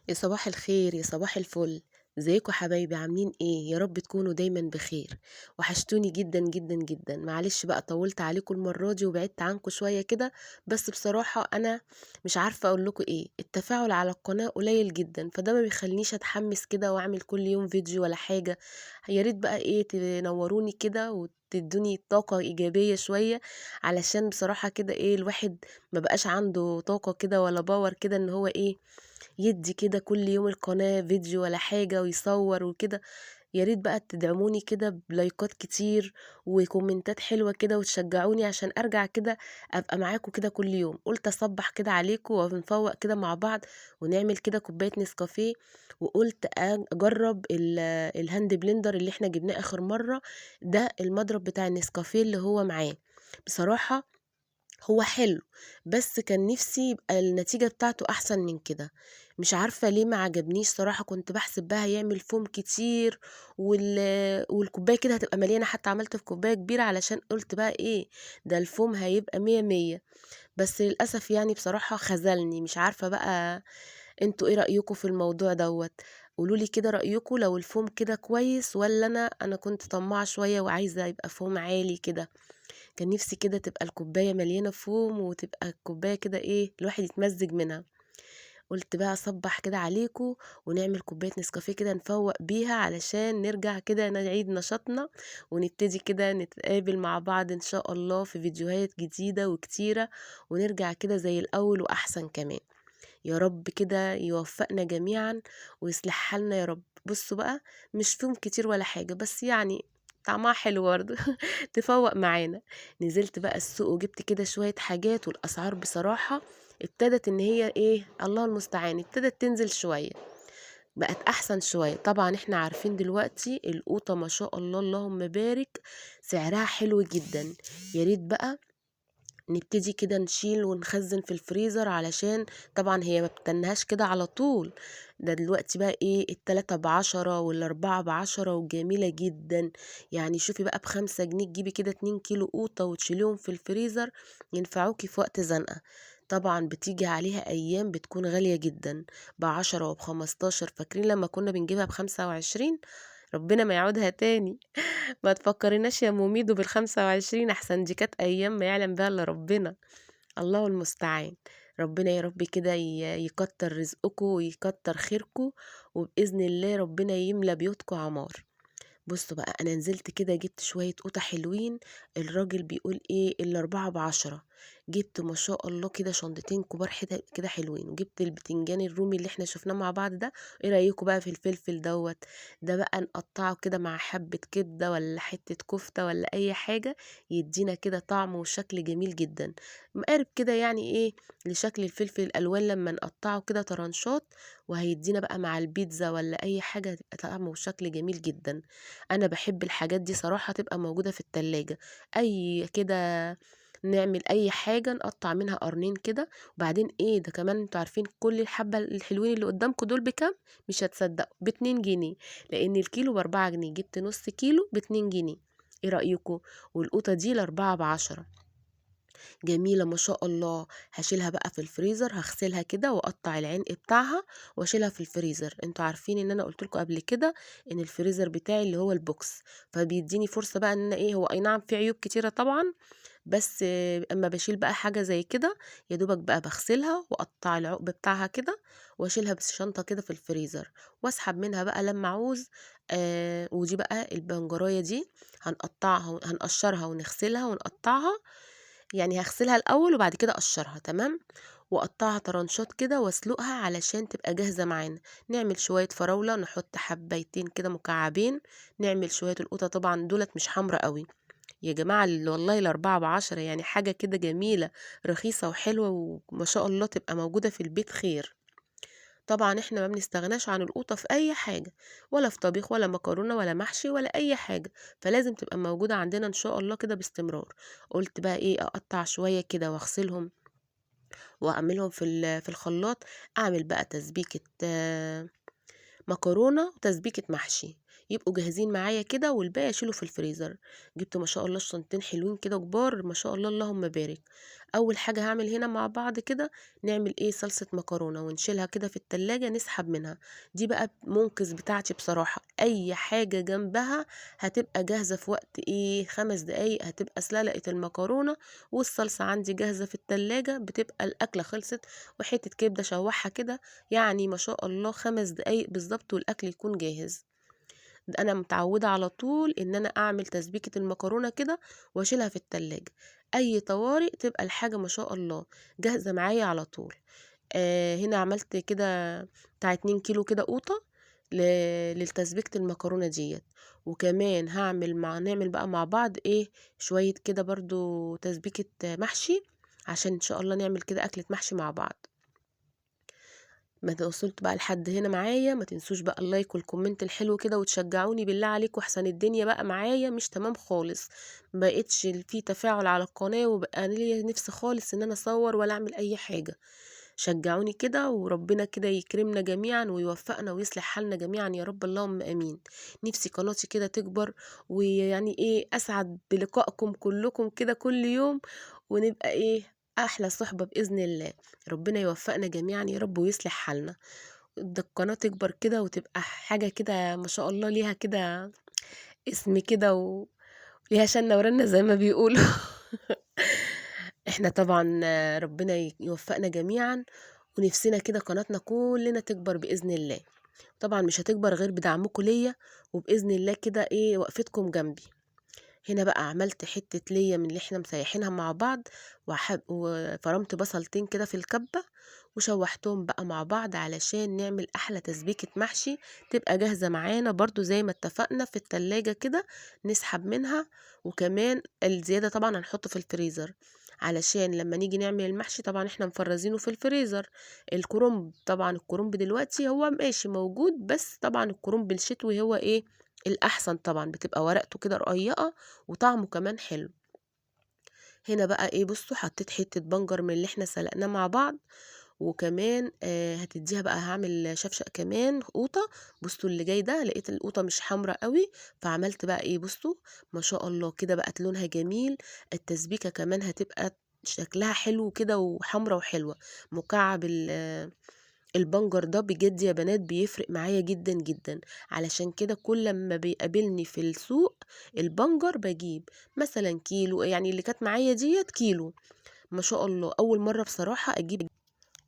يا صباح الخير يا صباح الفل. ازيكم حبايبي عاملين ايه؟ يا رب تكونوا دايما بخير. وحشتوني جدا جدا جدا. معلش بقى طولت عليكم المرة دي وبعدت عنكم شوية كده. بس بصراحة انا مش عارفة اقول لكم ايه، التفاعل على القناة قليل جدا، فده ما بيخلينيش اتحمس كده واعمل كل يوم فيديو ولا حاجة. يا ريت بقى ايه تنوروني كده وتدوني طاقة إيجابية شوية، علشان بصراحة كده ايه الواحد ما بقاش عنده طاقة كده ولا باور كده ان هو ايه يدّي كده كل يوم القناة فيديو والّا حاجة ويصوّر وكده. يا ريت بقى تدعموني كده بلايكات كتير وكومنتات حلوة كده وتشجعوني عشان أرجع كده أبقى معاكم كده كل يوم. قُلت أصبّح كده عليكم ونفوّق كده مع بعض ونعمل كده كوباية نسكافيه. وقُلت أجرّب الهاند بلندر اللي إحنا جبناه آخر مرّة، ده المضرب بتاع النسكافيه اللي هو معاه. بصراحة هو حلو، بس كان نِفْسي يبقى النتيجة بتاعته أحسن من كده. مش عارفة ليه ما عجبنيش صراحة، كنت باحسب بقى هيعمل فوم كتير والكوباية كده هتبقى مليانة، حتى عملت في كوباية كبيرة علشان قُلت بقى إيه، ده الفوم هيبقى مِيَّة، مِيَّة. بس للأسف يعني بصراحة خذلني. مش عارفة بقى أنتم إيه رأيكم في الموضوع دوّة؟ قولوا لي كده رأيكم لو الفوم كده كويس والّا أنا كنت طماعة شوية وعايزة يبقى فوم عالي كده. كان نفسي كده تبقى الكوباية مليانة فوم وتبقى الكوباية كده إيه الواحد يتمزج منها. قُلت بقى أصبّح كده عليكم ونعمل كوباية نسكافيه كده نفوّق بيها علشان نرجع كده نعيد نشاطنا، ونبتدي كده نتقابل مع بعض إن شاء الله في فيديوهات جديدة وكتيرة، ونرجع كده زي الأول وأحسن كمان. يا رب كده يوفقنا جميعًا ويصلح حالنا يا رب. بُصّوا بقى، مش فيهم كتير ولا حاجة، بس يعني طعمها حلو برضه تفوّق معانا. نزلت بقى السوق وجبت كده شوية حاجات، والأسعار بصراحة ابتدت إن هي إيه، الله المستعان، ابتدت تنزل شوية، بقت أحسن شوية. طبعًا إحنا عارفين دلوقتي القوطة ما شاء الله اللهم بارك سعرها حلو جدًا. يا ريت بقى نبتدي كده نشيل ونخزّن في الفريزر، علشان طبعًا هي ما بتتنّهاش كده على طول. ده دلوقتي بقى إيه ال3 ب10 وال4 ب10 وجميلة جدًا. يعني شوفي بقى ب5 جنيه تجيبي كده 2 كيلو قوطة وتشيليهم في الفريزر ينفعوكِ في وقت زنقة. طبعًا بتيجي عليها أيام بتكون غالية جدًا، ب10 وب15. فاكرين لمّا كنا بنجيبها ب25؟ ربنا ما يعودها تاني. ما تفكّريناش يا أم ميدو بال25 أحسن دي كانت أيام ما يعلم بيها إلا ربنا. الله المستعان. ربنا يا رب كده يكتّر رزقكم ويكتّر خيركم، وبإذن الله ربنا يملى بيوتكم عمار. بُصّوا بقى، أنا نزلت كده جِبت شوية قوطة حلوين، الراجل بيقول إيه ال4 ب10. جِبت ما شاء الله كده شنطتين كبار كده حلوين، وجِبت البتنجان الرومي اللي إحنا شُفناه مع بعض ده. إيه رأيكم بقى في الفلفل دوّة؟ ده بقى نقطّعه كده مع حبّة كبدة والّا حتّة كفتة والّا أي حاجة، يدّينا كده طعم وشكل جميل جدًا. مقارب كده يعني إيه لشكل الفلفل الألوان لمّا نقطّعه كده طرنشات، وهيدّينا بقى مع البيتزا والّا أي حاجة هتبقى طعم وشكل جميل جدًا. أنا باحب الحاجات دي صراحة تبقى موجودة في التلاجة. أي كده نعمل أي حاجة نقطّع منها قرنين كده. وبعدين إيه ده كمان، أنتم عارفين كل الحبة الحلوين اللي قدّامكم دول بكام؟ مش هتصدقوا، ب2 جنيه، لإن الكيلو ب4 جنيه، جبت نُص كيلو ب2 جنيه. إيه رأيكم؟ والقوطة دي ال4 ب10. جميلة ما شاء الله. هاشيلها بقى في الفريزر، هاغسلها كده واقطّع العلق بتاعها واشيلها في الفريزر. أنتم عارفين إن أنا قُلت لكم قبل كده إن الفريزر بتاعي اللي هو البوكس، فبيدّيني فرصة بقى إن أنا إيه، هو أي نعم فيه عيوب كتيرة طبعًا، بس أمّا باشيل بقى حاجة زي كده يا دوبك بقى باغسلها واقطّع العقب بتاعها كده واشيلها بالشنطة كده في الفريزر، واسحب منها بقى لمّا اعوز. ودي بقى البنجراية دي هنقشّرها ونغسلها ونقطّعها. يعني هاغسلها الأول وبعد كده أقشّرها تمام، وأقطّعها طرنشات كده واسلقها علشان تبقى جاهزة معانا. نعمل شوية فراولة، نحط حبّايتين كده مكعبين، نعمل شوية القوطة طبعًا دُولة مش حمرا أوي. يا جماعة والله ال4 ب10 يعني حاجة كده جميلة، رخيصة وحلوة وما شاء الله تبقى موجودة في البيت خير. طبعًا إحنا ما بنستغناش عن القوطة في أي حاجة، ولا في طبيخ ولا مكرونة ولا محشي ولا أي حاجة، فلازم تبقى موجودة عندنا إن شاء الله كده باستمرار. قُلت بقى إيه، أقطّع شوية كده واغسلهم وأعملهم في الخلاط. أعمل بقى تسبيكة مكرونة وتسبيكة محشي. يبقوا جاهزين معايا كده، والباقي اشيله في الفريزر. جبت ما شاء الله الشنطتين حلوين كده كبار ما شاء الله اللهم بارك. اول حاجه هعمل هنا مع بعض كده، نعمل ايه صلصه مكرونه ونشيلها كده في التلاجة نسحب منها. دي بقى منقذ بتاعتي بصراحه، اي حاجه جنبها هتبقى جاهزه في وقت ايه 5 دقايق، هتبقى سلقت المكرونه والصلصه عندي جاهزه في التلاجة، بتبقى الاكله خلصت. وحته كبده شوحها كده، يعني ما شاء الله 5 دقايق بالظبط والاكل يكون جاهز. انا متعوده على طول ان انا اعمل تسبيكه المكرونه كده واشيلها في التلاجة. اي طوارئ تبقى الحاجه ما شاء الله جاهزه معايا على طول. هنا عملت كده بتاع 2 كيلو كده قوطه للتسبيكه المكرونه ديت. وكمان نعمل بقى مع بعض ايه شويه كده برضو تسبيكه محشي، عشان ان شاء الله نعمل كده اكله محشي مع بعض. ما وصلت بقى لحد هنا معايا، ما تنسوش بقى اللايك والكومنت الحلو كده وتشجعوني بالله عليكم، احسن الدنيا بقى معايا مش تمام خالص. ما بقتش في تفاعل على القناة، وبقى ليا نفس خالص ان انا اصور ولا اعمل اي حاجة. شجعوني كده، وربنا كده يكرمنا جميعا ويوفقنا ويصلح حالنا جميعا يا رب اللهم امين. نفسي قناتي كده تكبر، ويعني ايه اسعد بلقائكم كلكم كده كل يوم، ونبقى ايه احلى صحبة باذن الله. ربنا يوفقنا جميعا يا رب ويصلح حالنا. ده القناة تكبر كده وتبقى حاجة كده ما شاء الله، ليها كده اسم كده وليها شنة ورنة زي ما بيقولوا. احنا طبعا ربنا يوفقنا جميعا، ونفسنا كده قناتنا كلنا تكبر بإذن الله. طبعا مش هتكبر غير بدعمكم ليا، وبإذن الله كده ايه وقفتكم جنبي. هنا بقى عملت حتة ليا من اللي احنا مسيحينها مع بعض، وفرمت بصلتين كده في الكبة وشوحتهم بقى مع بعض علشان نعمل احلى تسبيكة محشي، تبقى جاهزة معانا برضو زي ما اتفقنا في التلاجة كده نسحب منها. وكمان الزيادة طبعا هنحطه في الفريزر، علشان لما نيجي نعمل المحشي طبعا احنا مفرزينه في الفريزر. الكرنب طبعا، الكرنب دلوقتي هو ماشي موجود، بس طبعا الكرنب الشتوي هو ايه الأحسن طبعا، بتبقى ورقته كده رقيقة وطعمه كمان حلو. هنا بقى ايه بصوا حطيت حتة بنجر من اللي احنا سلقناه مع بعض، وكمان هتديها بقى هعمل شفشق كمان قوطة. بصوا اللي جاي ده لقيت القوطة مش حمرا قوي، فعملت بقى ايه بصوا ما شاء الله كده بقت لونها جميل. التسبيكة كمان هتبقى شكلها حلو كده وحمرا وحلوة. مكعب البنجر ده بجد يا بنات بيفرق معايا جدا جدا، علشان كده كل ما بيقابلني في السوق البنجر بجيب مثلا كيلو، يعني اللي كانت معايا ديت كيلو ما شاء الله.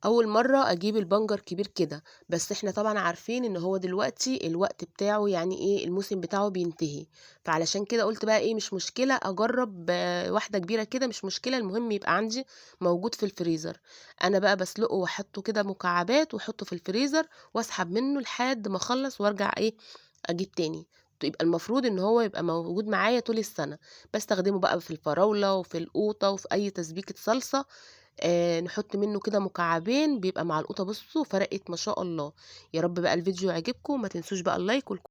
اول مره اجيب البنجر كبير كده، بس احنا طبعا عارفين ان هو دلوقتي الوقت بتاعه يعني ايه الموسم بتاعه بينتهي، فعلشان كده قلت بقى ايه مش مشكله اجرب واحده كبيره كده مش مشكله، المهم يبقى عندي موجود في الفريزر. انا بقى بسلقه واحطه كده مكعبات واحطه في الفريزر، واسحب منه لحد ما اخلص وارجع ايه اجيب تاني. يبقى المفروض ان هو يبقى موجود معايا طول السنه. بستخدمه بقى في الفراوله وفي القوطه وفي اي تسبيكه صلصه. نحط منه كده مكعبين بيبقى مع القوطة، بصوا فرقت ما شاء الله. يا رب بقى الفيديو يعجبكم، ما تنسوش بقى اللايك